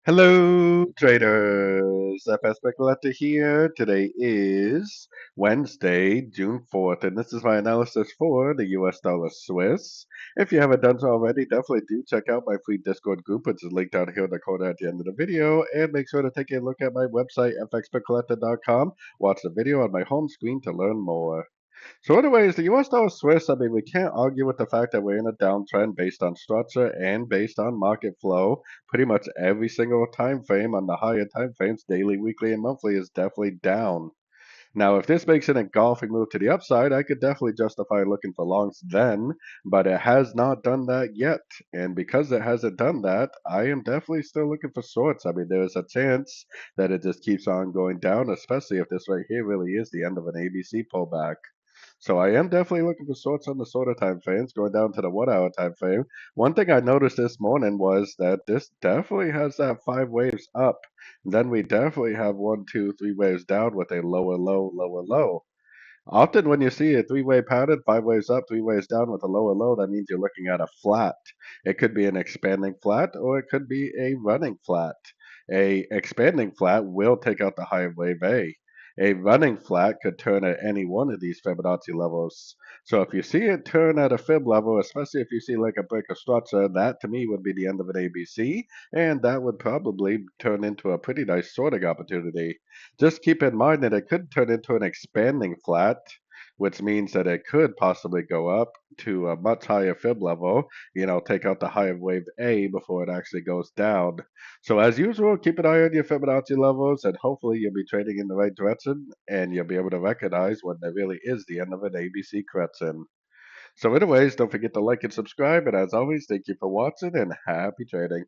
Hello, traders. FX Pip Collector here. Today is Wednesday, June 4th, and this is my analysis for the US dollar Swiss. If you haven't done so already, definitely do check out my free Discord group, which is linked down here in the corner at the end of the video, and make sure to take a look at my website, fxpcollector.com. Watch the video on my home screen to learn more. So anyways, the US dollar Swiss, I mean, we can't argue with the fact that we're in a downtrend based on structure and based on market flow. Pretty much every single time frame on the higher time frames, daily, weekly, and monthly, is definitely down. Now, if this makes an engulfing move to the upside, I could definitely justify looking for longs then, but it has not done that yet. And because it hasn't done that, I am definitely still looking for shorts. I mean, there is a chance that it just keeps on going down, especially if this right here really is the end of an ABC pullback. So I am definitely looking for shorts on the shorter time frames, going down to the 1 hour time frame. One thing I noticed this morning was that this definitely has that five waves up. Then we definitely have one, two, three waves down with a lower low, lower low. Often when you see a three-way pattern, five waves up, three waves down with a lower low, that means you're looking at a flat. It could be an expanding flat or it could be a running flat. A expanding flat will take out the higher wave A. A running flat could turn at any one of these Fibonacci levels. So if you see it turn at a fib level, especially if you see like a break of structure, that to me would be the end of an ABC, and that would probably turn into a pretty nice sorting opportunity. Just keep in mind that it could turn into an expanding flat, which means that it could possibly go up to a much higher fib level, take out the higher wave A before it actually goes down. So as usual, keep an eye on your Fibonacci levels and hopefully you'll be trading in the right direction and you'll be able to recognize when there really is the end of an ABC correction. So anyways, don't forget to like and subscribe, and as always, thank you for watching and happy trading.